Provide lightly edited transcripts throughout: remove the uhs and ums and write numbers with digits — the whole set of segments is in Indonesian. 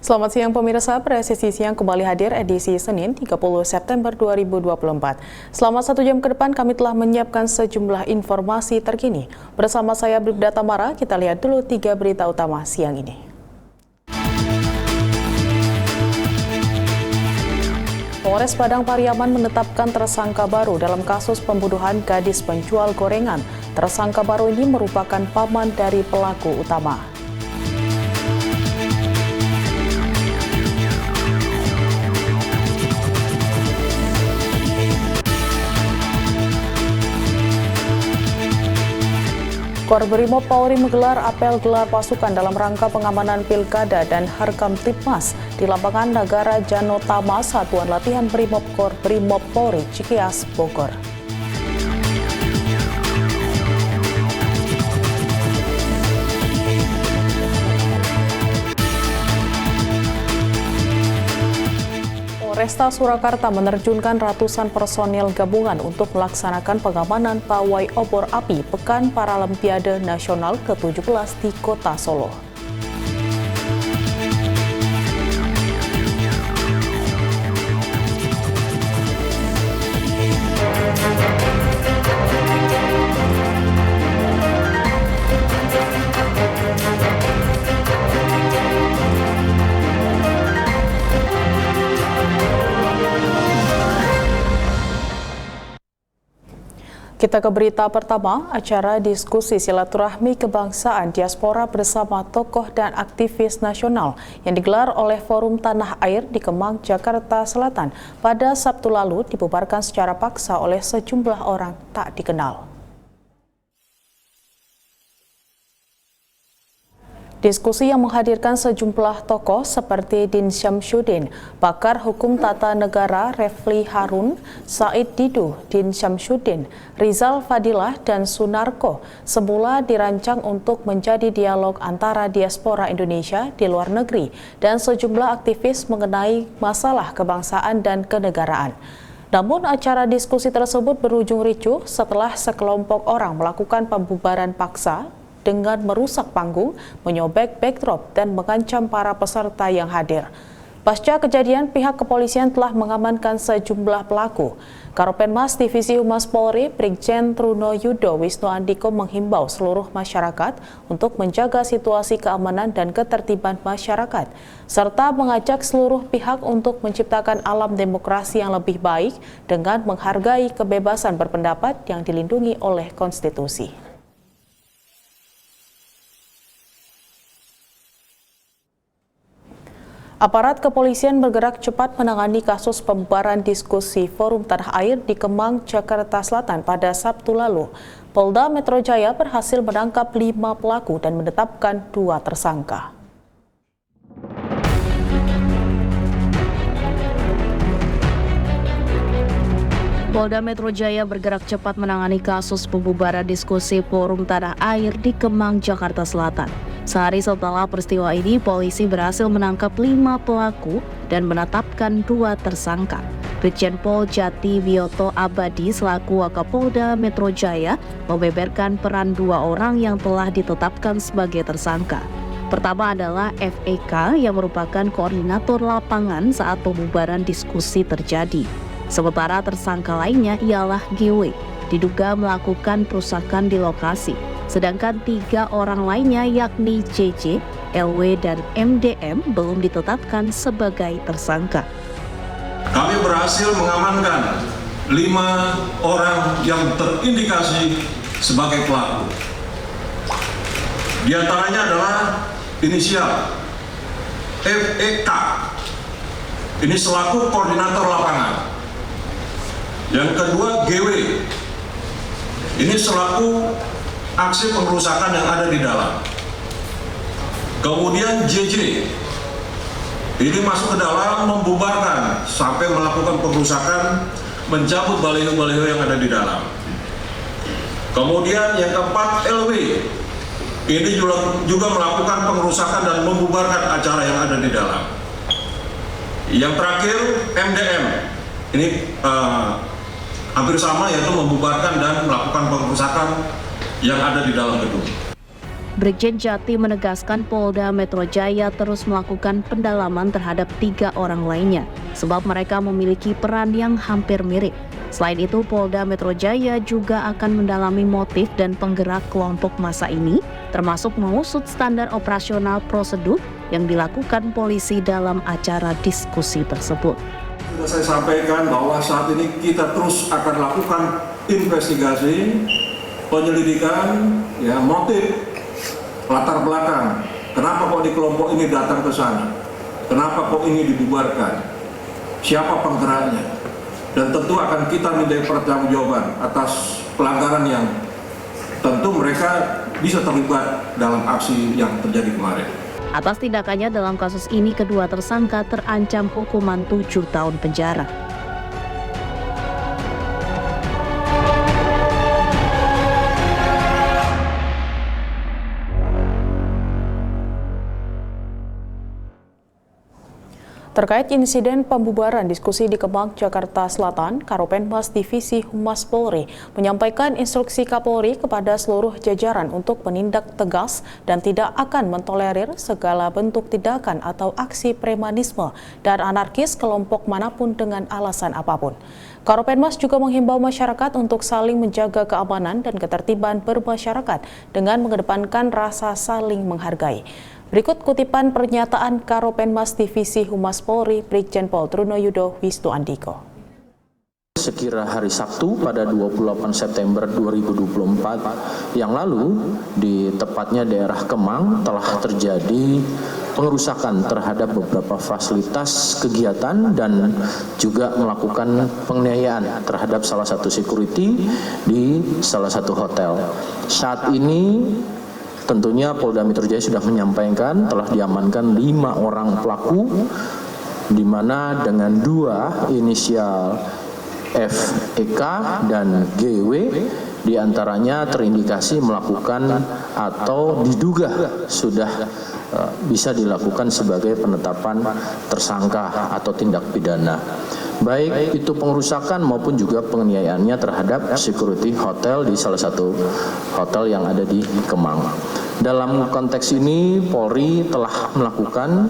Selamat siang pemirsa, Presisi Siang kembali hadir edisi Senin 30 September 2024. Selama 1 jam ke depan kami telah menyiapkan sejumlah informasi terkini. Bersama saya Bribda Tamara, kita lihat dulu 3 berita utama siang ini. Polres Padang Pariaman menetapkan tersangka baru dalam kasus pembunuhan gadis penjual gorengan. Tersangka baru ini merupakan paman dari pelaku utama. Korbrimob Polri menggelar apel gelar pasukan dalam rangka pengamanan Pilkada dan Harkam Tipmas di lapangan Nagara Janotama Satuan Latihan Brimob Korbrimob Polri Cikias, Bogor. Polresta Surakarta menerjunkan ratusan personil gabungan untuk melaksanakan pengamanan pawai obor api Pekan Paralimpiade Nasional ke-17 di Kota Solo. Kita ke berita pertama, acara diskusi silaturahmi kebangsaan diaspora bersama tokoh dan aktivis nasional yang digelar oleh Forum Tanah Air di Kemang, Jakarta Selatan pada Sabtu lalu dibubarkan secara paksa oleh sejumlah orang tak dikenal. Diskusi yang menghadirkan sejumlah tokoh seperti Din Syamsuddin, pakar hukum tata negara Refli Harun, Said Didu, Din Syamsuddin, Rizal Fadilah, dan Sunarko, semula dirancang untuk menjadi dialog antara diaspora Indonesia di luar negeri dan sejumlah aktivis mengenai masalah kebangsaan dan kenegaraan. Namun acara diskusi tersebut berujung ricuh setelah sekelompok orang melakukan pembubaran paksa dengan merusak panggung, menyobek backdrop, dan mengancam para peserta yang hadir. Pasca kejadian, pihak kepolisian telah mengamankan sejumlah pelaku. Karopenmas Divisi Humas Polri, Brigjen Truno Yudo Wisnu Andiko menghimbau seluruh masyarakat untuk menjaga situasi keamanan dan ketertiban masyarakat, serta mengajak seluruh pihak untuk menciptakan alam demokrasi yang lebih baik dengan menghargai kebebasan berpendapat yang dilindungi oleh konstitusi. Aparat kepolisian bergerak cepat menangani kasus pembubaran diskusi Forum Tanah Air di Kemang, Jakarta Selatan pada Sabtu lalu. Polda Metro Jaya berhasil menangkap 5 pelaku dan menetapkan 2 tersangka. Polda Metro Jaya bergerak cepat menangani kasus pembubaran diskusi Forum Tanah Air di Kemang, Jakarta Selatan. Sehari setelah peristiwa ini, polisi berhasil menangkap 5 pelaku dan menetapkan 2 tersangka. Brigjen Pol Jati Wioto Abadi selaku Wakapolda Metro Jaya membeberkan peran 2 orang yang telah ditetapkan sebagai tersangka. Pertama adalah FEK yang merupakan koordinator lapangan saat pembubaran diskusi terjadi. Sementara tersangka lainnya ialah GW, diduga melakukan perusakan di lokasi. Sedangkan 3 orang lainnya yakni JJ, LW, dan MDM belum ditetapkan sebagai tersangka. Kami berhasil mengamankan 5 orang yang terindikasi sebagai pelaku. Di antaranya adalah inisial FEK, ini selaku koordinator lapangan. Yang kedua GW, ini selaku aksi pengerusakan yang ada di dalam. Kemudian JJ, ini masuk ke dalam membubarkan sampai melakukan pengerusakan, mencabut baliho-baliho yang ada di dalam. Kemudian yang keempat LW, ini juga melakukan pengerusakan dan membubarkan acara yang ada di dalam. Yang terakhir MDM, ini hampir sama, yaitu membubarkan dan melakukan pengerusakan yang ada di dalam gedung. Brigjen Jati menegaskan Polda Metro Jaya terus melakukan pendalaman terhadap 3 orang lainnya, sebab mereka memiliki peran yang hampir mirip. Selain itu, Polda Metro Jaya juga akan mendalami motif dan penggerak kelompok massa ini, termasuk mengusut standar operasional prosedur yang dilakukan polisi dalam acara diskusi tersebut. Sudah saya sampaikan bahwa saat ini kita terus akan lakukan investigasi, penyelidikan, motif, latar belakang. Kenapa kok di kelompok ini datang ke sana? Kenapa kok ini dibubarkan? Siapa penggeraknya? Dan tentu akan kita minta pertanggungjawaban atas pelanggaran yang tentu mereka bisa terlibat dalam aksi yang terjadi kemarin. Atas tindakannya dalam kasus ini, kedua tersangka terancam hukuman 7 tahun penjara. Terkait insiden pembubaran diskusi di Kemang, Jakarta Selatan, Karopenmas Divisi Humas Polri menyampaikan instruksi Kapolri kepada seluruh jajaran untuk menindak tegas dan tidak akan mentolerir segala bentuk tindakan atau aksi premanisme dan anarkis kelompok manapun dengan alasan apapun. Karopenmas juga menghimbau masyarakat untuk saling menjaga keamanan dan ketertiban bermasyarakat dengan mengedepankan rasa saling menghargai. Berikut kutipan pernyataan Karopenmas Divisi Humas Polri Brigjen Pol Trunoyudo Wisnuandiko. Sekira hari Sabtu pada 28 September 2024 yang lalu, di tepatnya daerah Kemang telah terjadi pengerusakan terhadap beberapa fasilitas kegiatan dan juga melakukan penganiayaan terhadap salah satu security di salah satu hotel. Saat ini tentunya Polda Metro Jaya sudah menyampaikan telah diamankan 5 orang pelaku, di mana dengan 2 inisial FEK dan GW diantaranya terindikasi melakukan atau diduga sudah bisa dilakukan sebagai penetapan tersangka atau tindak pidana, baik itu pengerusakan maupun juga penganiayaannya terhadap security hotel di salah satu hotel yang ada di Kemang. Dalam konteks ini, Polri telah melakukan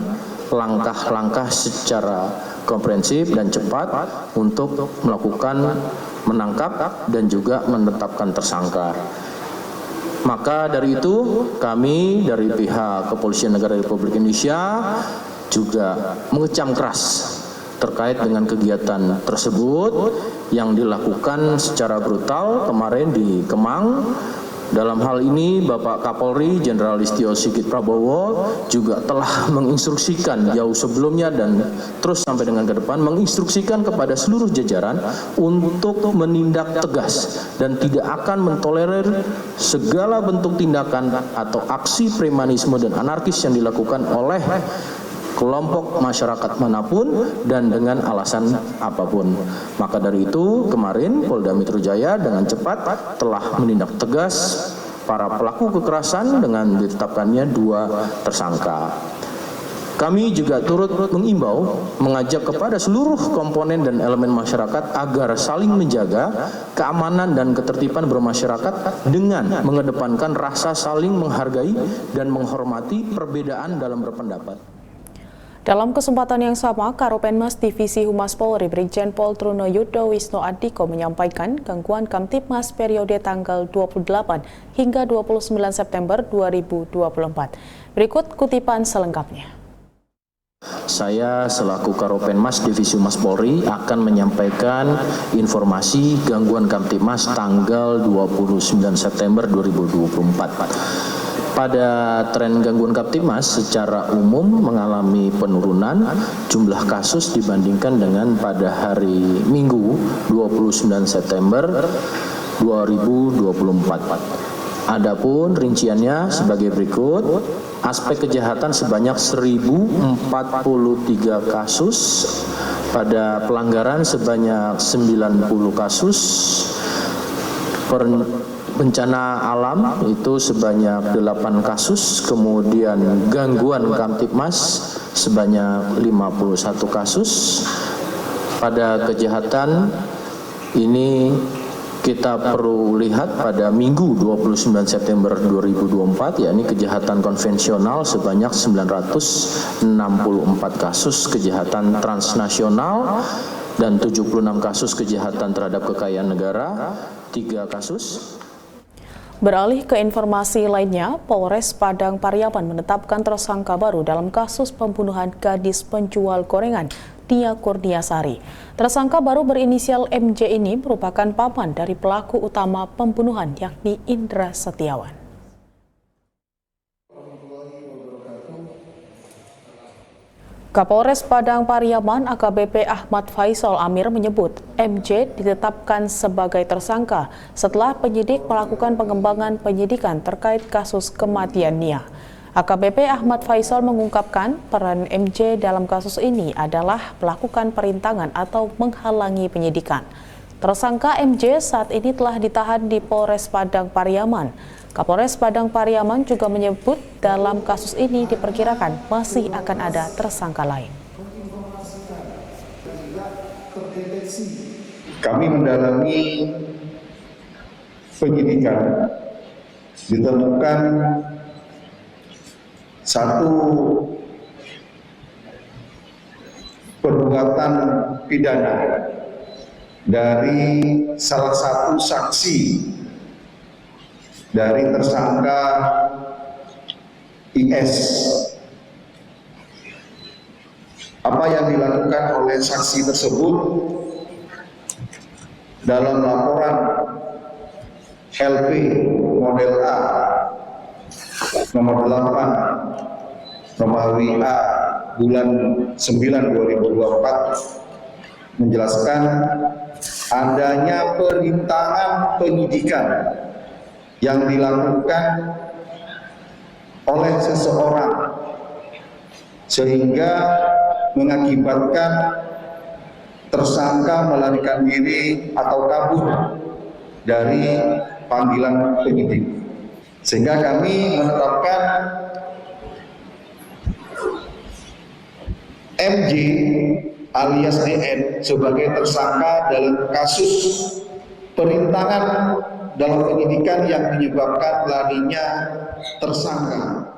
langkah-langkah secara komprehensif dan cepat untuk melakukan menangkap dan juga menetapkan tersangka. Maka dari itu, kami dari pihak Kepolisian Negara Republik Indonesia juga mengecam keras terkait dengan kegiatan tersebut yang dilakukan secara brutal kemarin di Kemang. Dalam hal ini, Bapak Kapolri Jenderal Listio Sigit Prabowo juga telah menginstruksikan jauh sebelumnya dan terus sampai dengan ke depan menginstruksikan kepada seluruh jajaran untuk menindak tegas dan tidak akan mentolerir segala bentuk tindakan atau aksi premanisme dan anarkis yang dilakukan oleh kelompok masyarakat manapun dan dengan alasan apapun. Maka dari itu, kemarin Polda Metro Jaya dengan cepat telah menindak tegas para pelaku kekerasan dengan ditetapkannya 2 tersangka. Kami juga turut mengimbau, mengajak kepada seluruh komponen dan elemen masyarakat agar saling menjaga keamanan dan ketertiban bermasyarakat dengan mengedepankan rasa saling menghargai dan menghormati perbedaan dalam berpendapat. Dalam kesempatan yang sama, Karopenmas Divisi Humas Polri Brigjen Pol Trunoyudo Wisnuandiko menyampaikan gangguan Kamtibmas periode tanggal 28 hingga 29 September 2024. Berikut kutipan selengkapnya. Saya selaku Karopenmas Divisi Humas Polri akan menyampaikan informasi gangguan Kamtibmas tanggal 29 September 2024. Pada tren gangguan Kamtibmas secara umum mengalami penurunan jumlah kasus dibandingkan dengan pada hari Minggu 29 September 2024. Adapun rinciannya sebagai berikut: aspek kejahatan sebanyak 1043 kasus, pada pelanggaran sebanyak 90 kasus, bencana alam itu sebanyak 8 kasus, kemudian gangguan Kamtibmas sebanyak 51 kasus. Pada kejahatan ini kita perlu lihat pada Minggu 29 September 2024, yakni kejahatan konvensional sebanyak 964 kasus kejahatan transnasional dan 76 kasus kejahatan terhadap kekayaan negara, 3 kasus. Beralih ke informasi lainnya, Polres Padang Pariaman menetapkan tersangka baru dalam kasus pembunuhan gadis penjual gorengan, Nia Kurniasari. Tersangka baru berinisial MJ ini merupakan paman dari pelaku utama pembunuhan, yakni Indra Setiawan. Kapolres Padang Pariaman AKBP Ahmad Faisal Amir menyebut MJ ditetapkan sebagai tersangka setelah penyidik melakukan pengembangan penyidikan terkait kasus kematian Nia. AKBP Ahmad Faisal mengungkapkan peran MJ dalam kasus ini adalah melakukan perintangan atau menghalangi penyidikan. Tersangka MJ saat ini telah ditahan di Polres Padang Pariaman. Kapolres Padang Pariaman juga menyebut dalam kasus ini diperkirakan masih akan ada tersangka lain. Kami mendalami penyidikan, ditemukan satu perbuatan pidana dari salah satu saksi dari tersangka IS. Apa yang dilakukan oleh saksi tersebut dalam laporan LP model A nomor 8 Romawi A bulan 9 2024 menjelaskan adanya perintangan penyidikan yang dilakukan oleh seseorang sehingga mengakibatkan tersangka melarikan diri atau kabur dari panggilan penyidik. Sehingga kami menetapkan MJ alias DN sebagai tersangka dalam kasus perintangan dalam penyidikan yang menyebabkan larinya tersangka.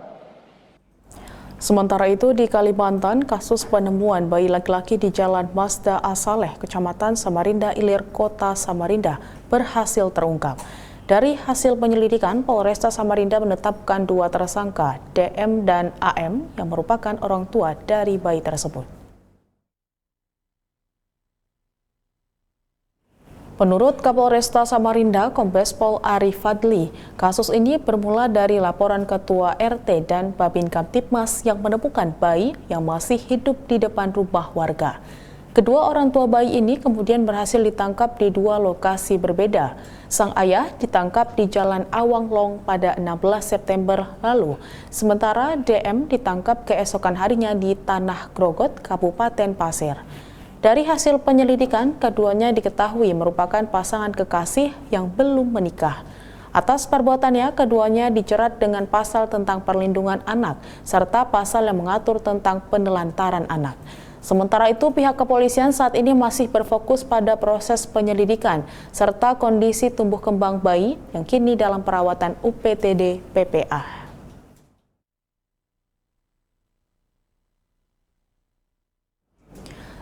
Sementara itu di Kalimantan, kasus penemuan bayi laki-laki di Jalan Mazda Asaleh, Kecamatan Samarinda Ilir, Kota Samarinda berhasil terungkap. Dari hasil penyelidikan, Polresta Samarinda menetapkan 2 tersangka, DM dan AM, yang merupakan orang tua dari bayi tersebut. Menurut Kapolresta Samarinda, Kombes Pol Arif Fadli, kasus ini bermula dari laporan Ketua RT dan Babin Kamtibmas yang menemukan bayi yang masih hidup di depan rumah warga. Kedua orang tua bayi ini kemudian berhasil ditangkap di 2 lokasi berbeda. Sang ayah ditangkap di Jalan Awanglong pada 16 September lalu, sementara DM ditangkap keesokan harinya di Tanah Grogot, Kabupaten Pasir. Dari hasil penyelidikan, keduanya diketahui merupakan pasangan kekasih yang belum menikah. Atas perbuatannya, keduanya dijerat dengan pasal tentang perlindungan anak, serta pasal yang mengatur tentang penelantaran anak. Sementara itu, pihak kepolisian saat ini masih berfokus pada proses penyelidikan, serta kondisi tumbuh kembang bayi yang kini dalam perawatan UPTD PPA.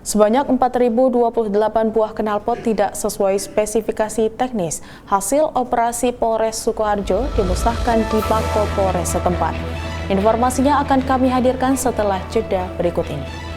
Sebanyak 4.028 buah knalpot tidak sesuai spesifikasi teknis hasil operasi Polres Sukoharjo dimusnahkan di Mako Polres setempat. Informasinya akan kami hadirkan setelah jeda berikut ini.